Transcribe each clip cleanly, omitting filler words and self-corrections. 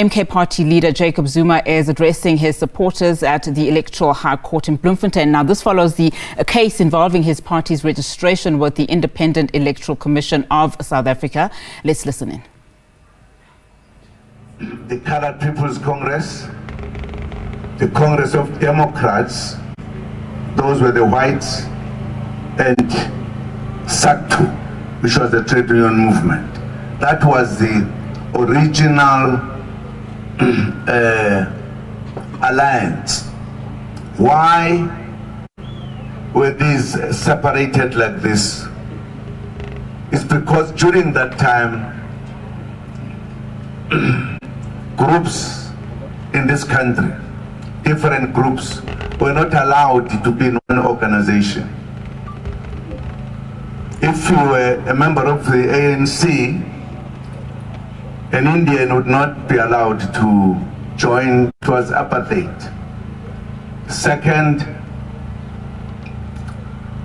MK party leader Jacob Zuma is addressing his supporters at the Electoral Court in Bloemfontein. Now, this follows the case involving his party's registration with the Independent Electoral Commission of South Africa. Let's listen in. The Colored People's Congress, the Congress of Democrats, those were the whites, and SACTU, which was the trade union movement. That was the original alliance. Why were these separated like this? It's because during that time, groups in this country, different groups, were not allowed to be in one organization. If you were a member of the ANC, an Indian would not be allowed to join. It was apartheid. Second,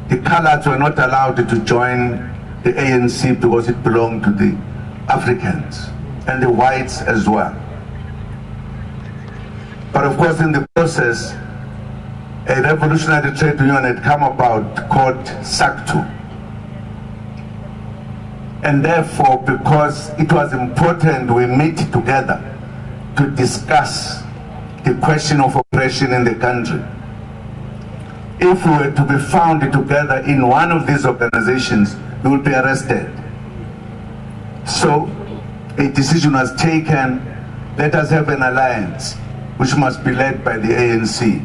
the coloureds were not allowed to join the ANC because it belonged to the Africans, and the whites as well. But of course, in the process, a revolutionary trade union had come about called SACTU. And therefore, because it was important we meet together to discuss the question of oppression in the country. If we were to be found together in one of these organizations, we would be arrested. So a decision was taken, let us have an alliance which must be led by the ANC.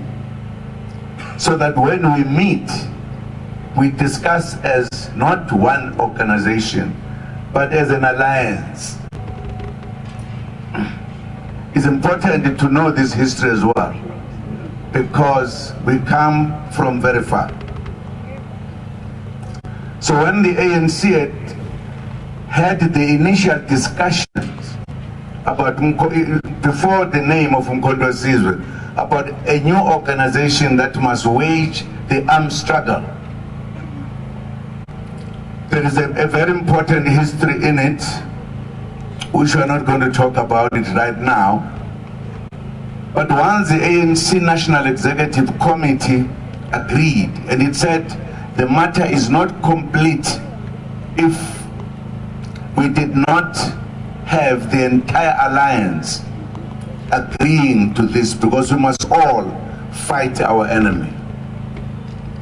So that when we meet, we discuss as not one organization, but as an alliance. It's important to know this history as well, because we come from very far. So when the ANC had the initial discussions about, before the name of Mkondo Sizwe, about a new organization that must wage the armed struggle, there is a very important history in it, which we're not going to talk about it right now. But once the ANC National Executive Committee agreed, and it said the matter is not complete if we did not have the entire alliance agreeing to this, because we must all fight our enemy.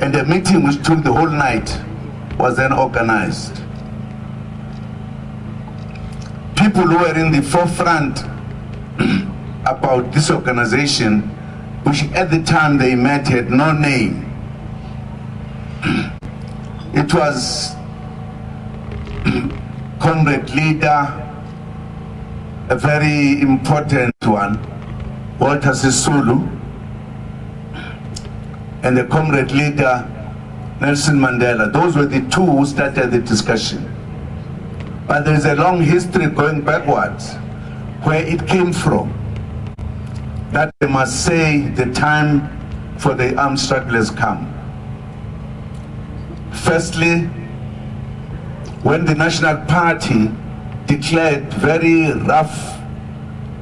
And the meeting, which took the whole night, was then organized. People who were in the forefront about this organization, which at the time they met had no name. It was comrade leader, a very important one, Walter Sisulu, and the comrade leader, Nelson Mandela. Those were the two who started the discussion. But there is a long history going backwards where it came from, that they must say the time for the armed struggle has come. Firstly, when the National Party declared very rough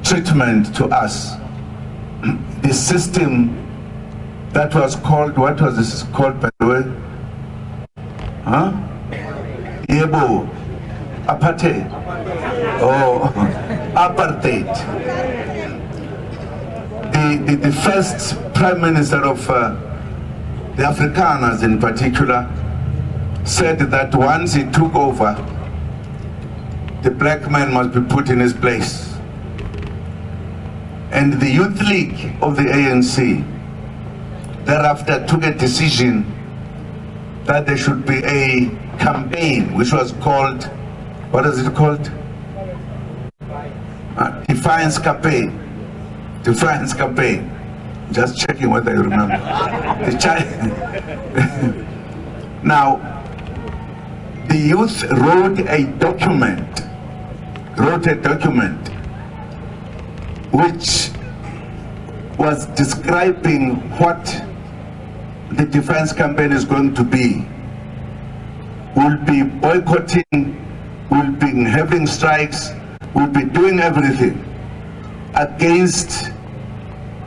treatment to us, the system that was called, what was this called by the way? Huh? Yebo, apartheid. Oh, apartheid. The first Prime Minister of the Afrikaners in particular said that once he took over, the black man must be put in his place. And the Youth League of the ANC thereafter took a decision that there should be a campaign which was called, what is it called? Defiance campaign. Defiance campaign. Just checking whether you remember. Now, the youth wrote a document which was describing what the defense campaign is going to be. We'll be boycotting, we'll be having strikes, we'll be doing everything against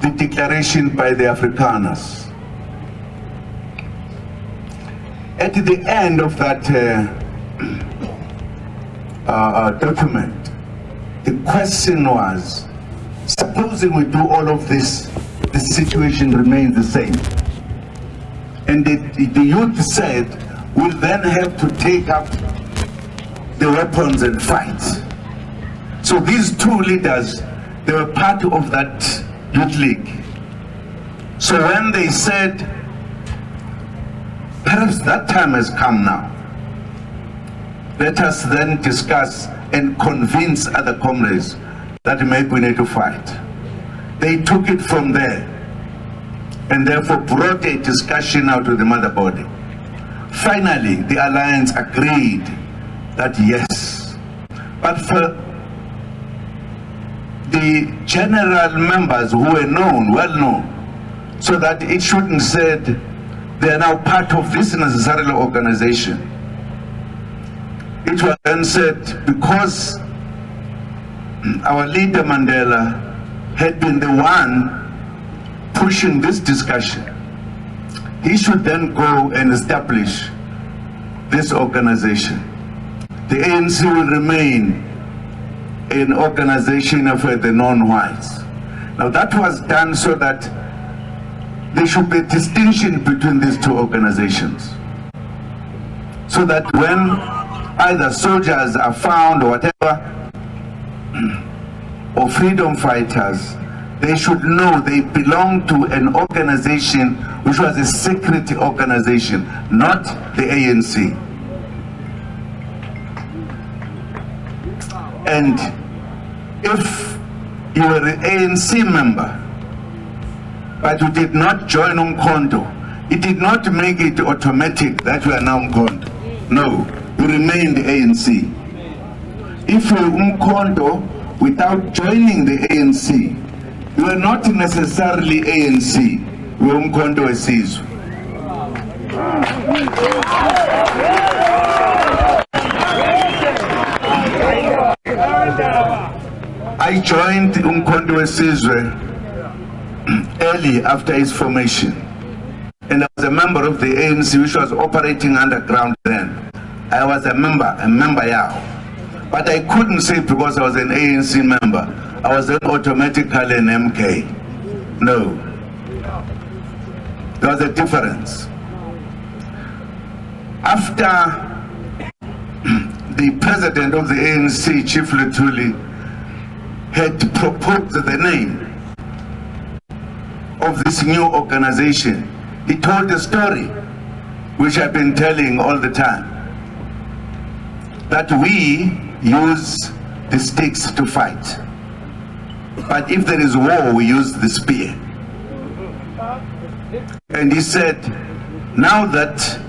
the declaration by the Afrikaners. At the end of that document, the question was, supposing we do all of this, the situation remains the same. And the youth said, we'll then have to take up the weapons and fight. So these two leaders, they were part of that youth league. So when they said, perhaps that time has come now, let us then discuss and convince other comrades that maybe we need to fight. They took it from there and therefore brought a discussion out of the mother body. Finally, the alliance agreed that yes, but for the general members who were known, well known, so that it shouldn't said they are now part of this necessarily organization. It was then said, because our leader Mandela had been the one pushing this discussion, he should then go and establish this organization. The ANC will remain an organization of the non-whites. Now that was done so that there should be a distinction between these two organizations, so that when either soldiers are found or whatever, or freedom fighters, they should know they belong to an organization which was a secret organization, not the ANC. And if you were an ANC member, but you did not join Umkhonto, it did not make it automatic that you are now Umkhonto. No, you remain the ANC. If you are Umkhonto without joining the ANC, you are not necessarily ANC, you are Umkhonto Wesizwe. I joined Umkhonto Wesizwe early after its formation, and I was a member of the ANC, which was operating underground then. I was a member yeah. But I couldn't say because I was an ANC member, I was then automatically an MK. No. There was a difference. After the president of the ANC, Chief Luthuli, had proposed the name of this new organization, he told a story which I've been telling all the time, that we use the sticks to fight, but if there is war, we use the spear. And he said, now that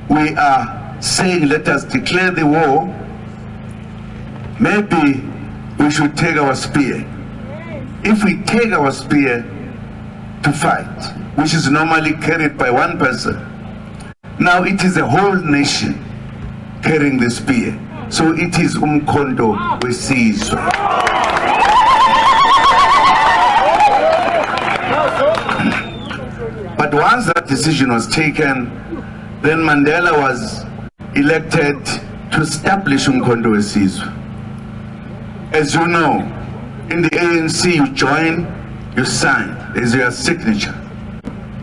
we are saying let us declare the war, maybe we should take our spear. If we take our spear to fight, which is normally carried by one person, now it is a whole nation carrying the spear. So it is Umkhonto Wesizwe. But once that decision was taken, then Mandela was elected to establish Umkhonto Wesizwe. As you know, in the ANC you join, you sign, there's your signature.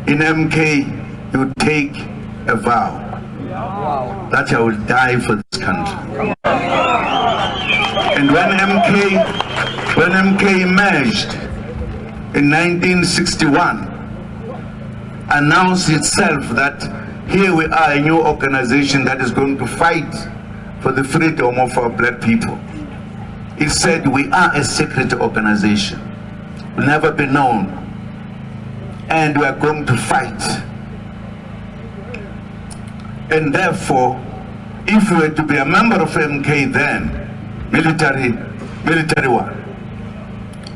In MK you take a vow that I will die for this country. And when MK emerged in 1961, announced itself that here we are, a new organization that is going to fight for the freedom of our black people. It said we are a secret organization, will never be known, and we are going to fight. And therefore, if we were to be a member of MK then, military one,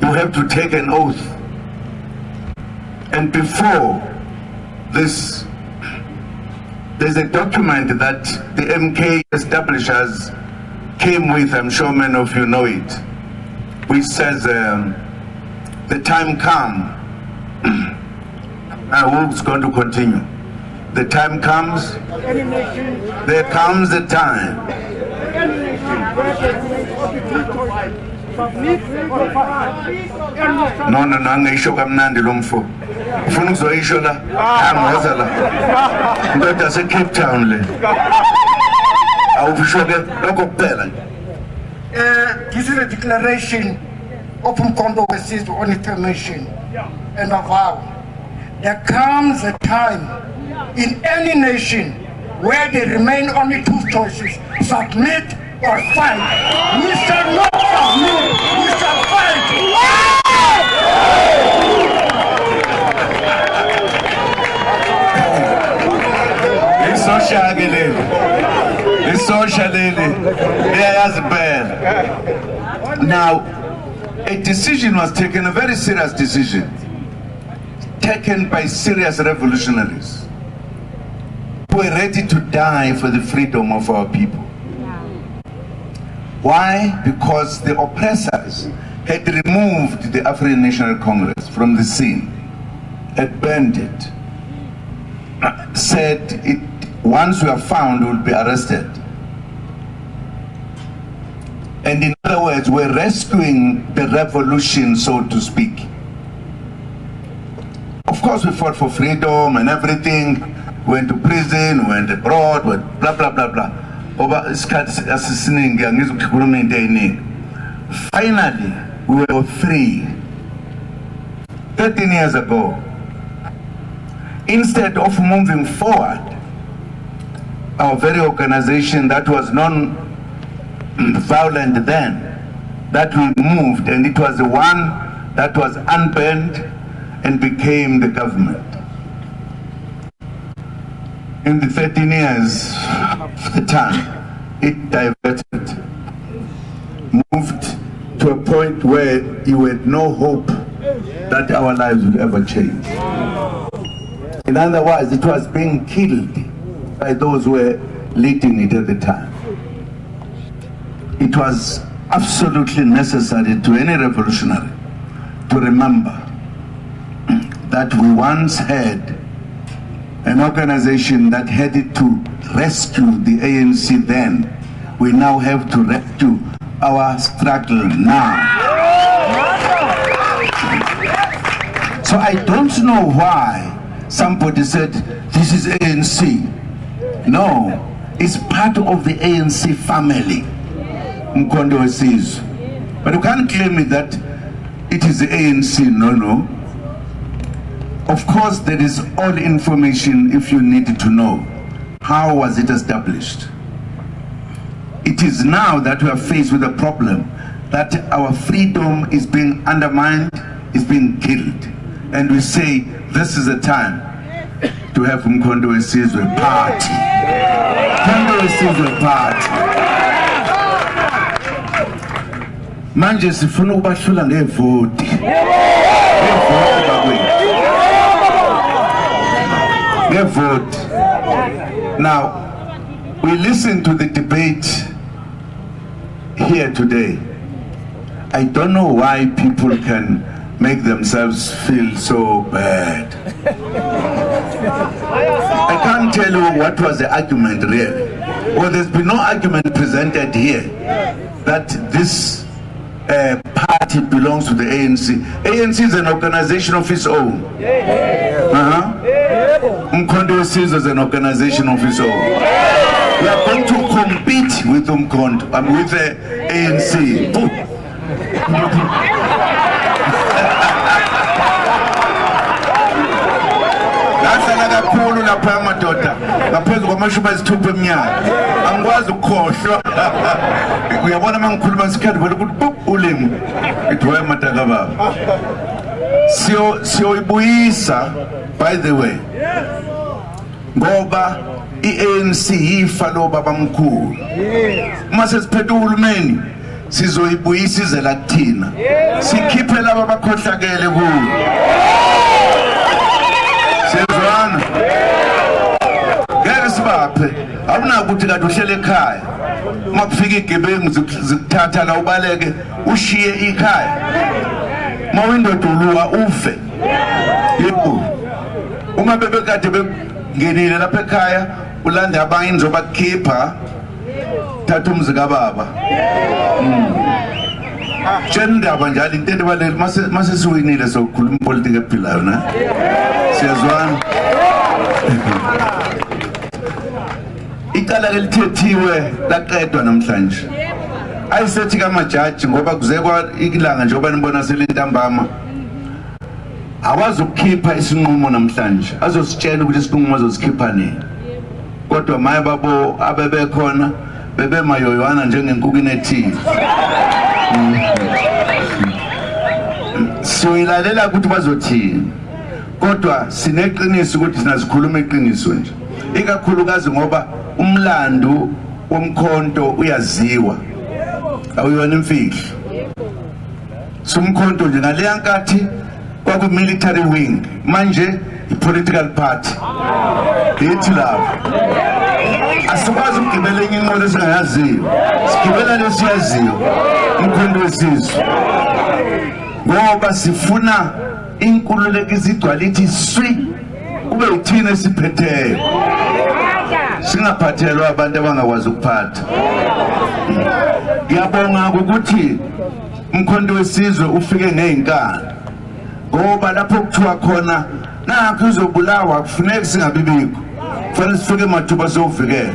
you have to take an oath. And before this, there's a document that the MK establishers came with, I'm sure many of you know it. which says the time come. Who's going to continue? The time comes. There comes the time. No, angisho kamnandi lo mfo. Ufuna uzoyisho la? Angaza la. Ndoda se Cape Town le. Awusho ke lokho kuphela nje. This is a declaration of Umkhonto wesizwe on information and a vow. There comes a time in any nation where there remain only two choices: submit or fight. We shall not submit, we shall fight. It's socially, now, a decision was taken, a very serious decision, taken by serious revolutionaries who were ready to die for the freedom of our people. Why? Because the oppressors had removed the African National Congress from the scene, had banned it, said it, once we are found, we will be arrested. And in other words, we're rescuing the revolution, so to speak. Of course, we fought for freedom and everything, went to prison, went abroad, went blah, blah, blah, blah. Finally, we were free. 13 years ago. Instead of moving forward, our very organization that was non-violent then, that we moved, and it was the one that was unbanned and became the government. In the 13 years of the time, it diverted, moved to a point where you had no hope that our lives would ever change. In other words, it was being killed by those who were leading it at the time. It was absolutely necessary to any revolutionary to remember that we once had an organization that had to rescue the ANC then. We now have to rescue our struggle now. So I don't know why somebody said this is ANC. No, it's part of the ANC family. Umkhonto wesizwe. But you can't claim it that it is the ANC. No. Of course, there is all information if you need to know. How was it established? It is now that we are faced with a problem that our freedom is being undermined, is being killed. And we say, this is a time to have Umkhonto wesizwe party. Umkhonto wesizwe party. Manje sifuna ukubahlula ngevoti. Vote. Now, we listened to the debate here today. I don't know why people can make themselves feel so bad. I can't tell you what was the argument really. Well, there's been no argument presented here that this party belongs to the ANC. ANC is an organization of its own. Umkhonto wesizwe is an organization of its own. We are going to compete with Umkhonto, with the ANC. Kakhulu lapha amadoda ngaphezu kwamashuba esithupha eminyaka angikwazi ukukhohlwa uyabona mangikhuluma isikhathi vele ukuthi ulimi ithoya mataka baba siyoyibuyisa by the way ngoba i-ANC yifa lobaba mkhulu uma sesiphethe uhulumeni sizoyibuyisa izela kuthina sikhiphe laba abakhohlakele kuyo. Ngeke sibaphe awunako ukuthi kade uhlele ekhaya uma kufika igebengu zikuthatha la ubaleke ushiye ikhaya mawindoda uluwa ufe yebo uma bebekade bengenile lapha ekhaya ulanda abanye nizobakhipha thatha umzi kababa Chendaba njalo into ebalele mase siwinile sokukhuluma politics ephilayo na siyazwana icala elithethiwe laqedwa namhlanje ayisethi kamajaji ngoba kuzekwa ikilanga njengoba nibona selentambama awazi ukukhipha isinqumo namhlanje azositshela ukuthi isinqumo azosikhipha nini kodwa maye babo abebekhona bebemayoywana njengenkukhu enethile siyilalela ukuthi bazothini kodwa sineqiniso ukuthi sinazikhuluma iqiniso nje ikakhulukazi ngoba umlando womkhonto uyaziwa awuyona imfihlo sumkhonto nje ngaleya nkathi kwaku military wing manje i-political party yithi lapho asikwazi ukugibela enye inqola esingayaziyo sigibela lesiyaziyo umkhonto wesizwe ngoba sifuna inkululeko izigcwala ithi swi kube uthina esiphetheyo singaphathelwa abantu abangakwazi ukuphatha ngiyabonga ukuthi umkhonto wesizwe ufike ngezinkani ngoba lapho kuthiwa khona nakho uzobulawa kufuneka singabibikho kufanele sifike emathuba sokuvikela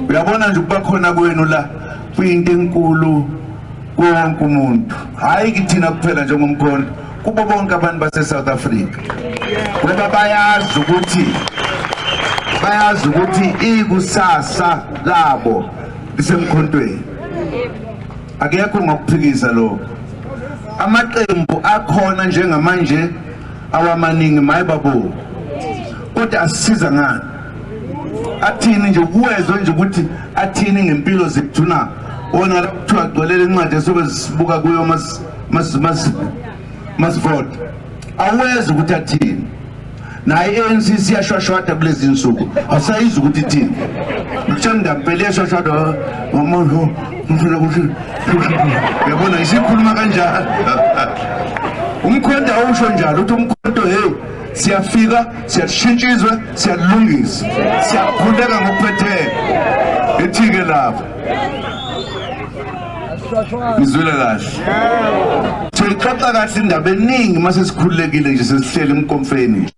uyabona nje ukuba khona kwenu la kuyinto enkulu wonke umuntu hayi kithina kuphela njengomkhonto kubo bonke abantu base-South Africa ngoba bayazi ukuthi ikusasa labo lisemkhontweni akekho ngokuphikisa lokho amaqembu akhona njengamanje awamaningi mayibabo kodwa asisiza ngani athini nje kuwezwe nje ukuthi athini ngempilo zethu na ona kuthiwa gcwelele incwadi esobe sibuka kuyo masivota awezi ukuthi athini naye ANC siyashwashwada kulezi insuku asayizi ukuthi thini ngithanda impela yashwashwada ngomuntu ngifuna ukuthi yabona isikhuluma kanjalo umkhonto awusho njalo uthi umkhonto hey siyafika siyashintshizwe siyalungisa siyakhuleka ngokuphethe ethike lapho ngizwela kahle sixoxa kahle indaba eningi mase sikhululekile nje sesihlele emkonfeni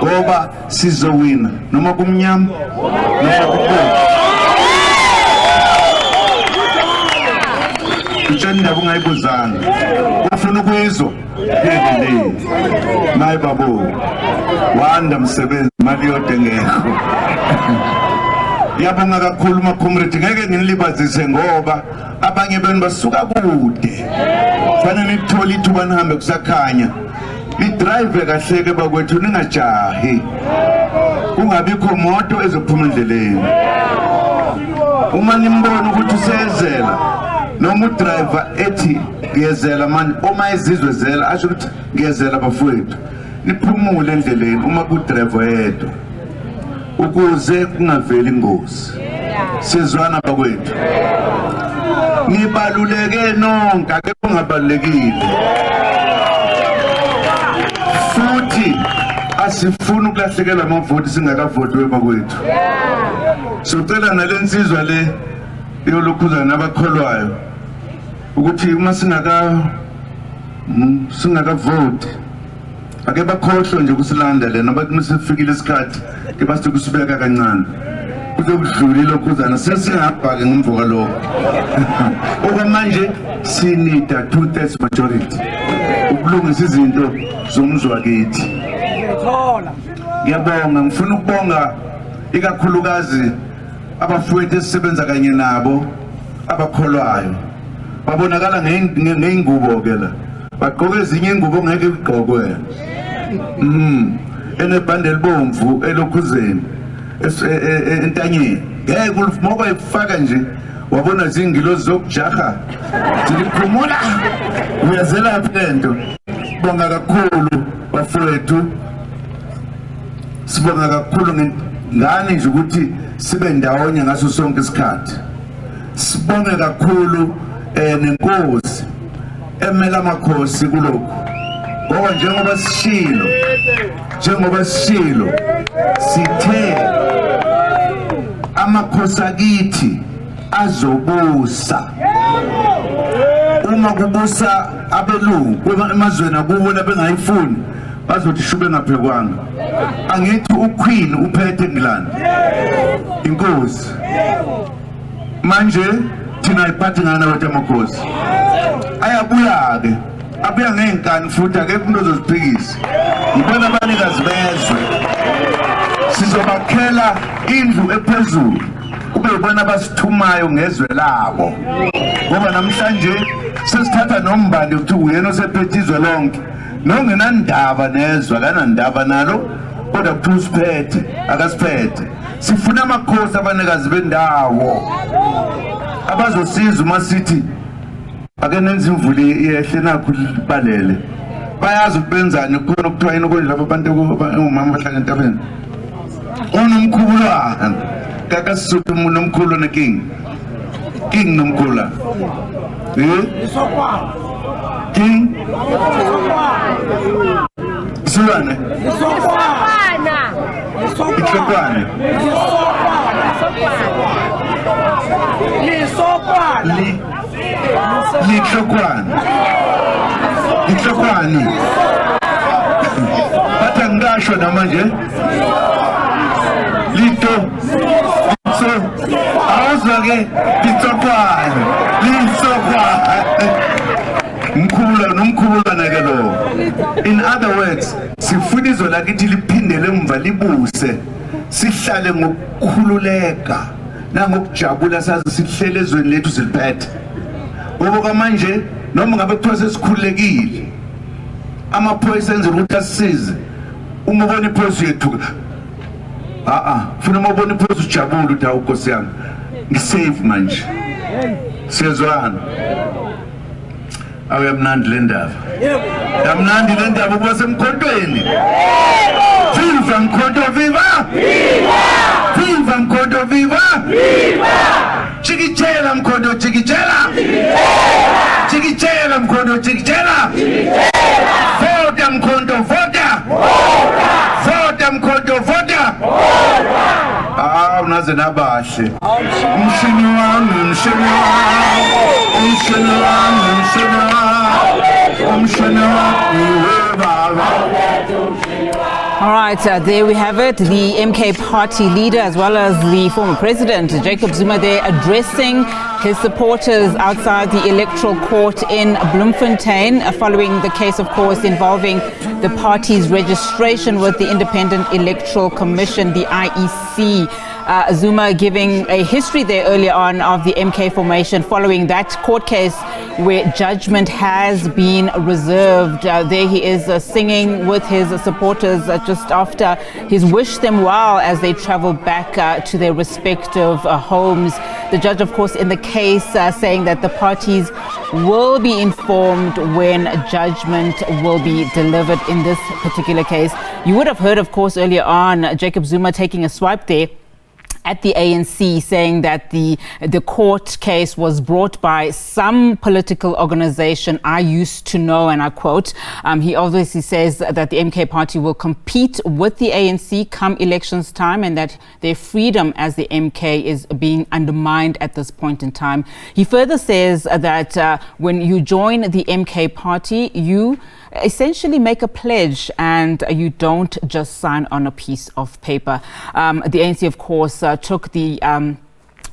ngoba sizowina noma kumnyama noma kubomvu indaba ungayibuzanga ufuna ukuyizwa yedile nayi babo wanda msebenzi mali yode ngekho yabonga kakhulu macomrade ngeke nilibazise ngoba abanye benu basuka kude fanele nithole ithuba nihambe kusakhanya idrive kahleke bakwethu ningajahi kungabikho moto ezophuma endleleni uma nimbona ukuthi usezela noma udriver ethi ngiyezela manje uma izizwe zela asho ukuthi ngiyezela bafowethu niphumule endleleni uma kudriver yedwa ukuze kungaveli ingozi sizwana bakwethu nibaluleke nonke ake kungabalulekile futhi asifuna ukulahlekelwa amavoti singakavoti bakwethu socela nalensizwa le yolukhuza nabakholwayo ukuthi uma singakavoti ake bakhohlwe nje kusilanda lena bathi masifikile isikhathi ke basithi kusibeka kancane kuzokudlula lokhuzana sesingabhake ngomvuka lokho okwamanje sinida 2/3 majority ukulungisa izinto zomzwakithi ngiyabonga ngifuna ukubonga ikakhulukazi abafowethu esisebenza kanye nabo abakholwayo babonakala ngeingubo ke la bagqoke ezinye ingubo ngeke igqokwe enebhande elibomvu elokhuzeni entanyeni ngeke ulimoba ifaka nje wabona zingilozi zokujaha ziliphumula uyazela phento bonga kakhulu bafowethu sibonga kakhulu ngani nje ukuthi sibe ndawonye ngaso sonke isikhathi. Sibonge kakhulu nenkosi emela amakhosi kulokho. Ngoba njengoba sishilo sithe amakhosi akithi azobusa. Uma kubusa abelungu emazweni akubo bengayifuni bazothi shube ngaphekwanga. Angithi uQueen uphethe England. Inkosi. Manje thina iphathi ngana wethu amakhosi. Ayabuya ke. Abuya ngenkani futhi akekho umuntu ozoziphikisa. Yibona abanikazi bezwe. Sizobakhela indlu ephezulu. Kube yibona abasithumayo ngezwe labo. Ngoba namhlanje sesithatha nombane ukuthi uyena osephethe izwe lonke. Nongenandaba nezwe, akanandaba nalo, kodwa kuthi usiphethe, akasiphethe. Sifuna amakhosi abanikazi bendawo abazosiza uma sithi ake nenze imvuli yehle nakho libalele. Bayazi ukubenzani khona ukuthiwa yini konje lapha abantu umama bahlala entabeni. Unomkhululwana. Kakasuthu umuntu omkhulu neking. King nomkhula. King. Silwane. Ihlokwane. Ihlokwane. Bathi angasho namanje. Lito. So, awuzake ihlokwane. Nomkhulana ke lo. In other words, sifuna izwe lakithi liphindele emva libuse. Sihlale ngokukhululeka nangokujabula sazi sihlele ezweni lethu siliphethe. Ngoba manje noma ngabe kuthiwa sesikhululekile amaphoyisa enza ukuthi asisize. Uma ubona iphoyisa yethu funa uma ubona iphoyisa ujabula ukuthi hawu Nkosi yami ngisafe manje. Siyezwana. Awuyamnandi le ndaba. Yamnandi le ndaba kuba semkhontweni. Viva Mkhonto, viva! Viva Mkhonto, viva! Chikitela Mkhonto, chikitela! Chikitela Mkhonto, chikitela! Vote Mkhonto, vote! Vote Mkhonto, vote! Unaze nabahle. Umshini wami. All right, there we have it. The MK party leader as well as the former president, Jacob Zuma, there addressing his supporters outside the Electoral Court in Bloemfontein following the case, of course, involving the party's registration with the Independent Electoral Commission, the IEC. Zuma giving a history there earlier on of the MK formation following that court case where judgment has been reserved. There he is singing with his supporters just after he's wished them well as they travel back to their respective homes. The judge, of course, in the case saying that the parties will be informed when judgment will be delivered in this particular case. You would have heard, of course, earlier on Jacob Zuma taking a swipe there at the ANC, saying that the court case was brought by some political organization I used to know, and I quote, he obviously says that the MK party will compete with the ANC come elections time and that their freedom as the MK is being undermined at this point in time. He further says that when you join the MK party, you essentially make a pledge and you don't just sign on a piece of paper. The ANC, of course, took the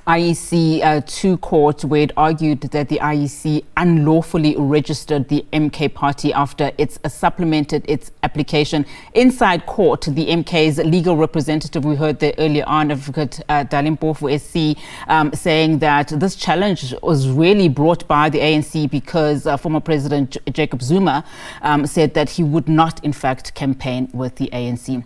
IEC to court where it argued that the IEC unlawfully registered the MK party after it's supplemented its application. Inside court, the MK's legal representative, we heard there earlier on, Advocate Dalimpofu SC, saying that this challenge was really brought by the ANC because former President Jacob Zuma said that he would not, in fact, campaign with the ANC.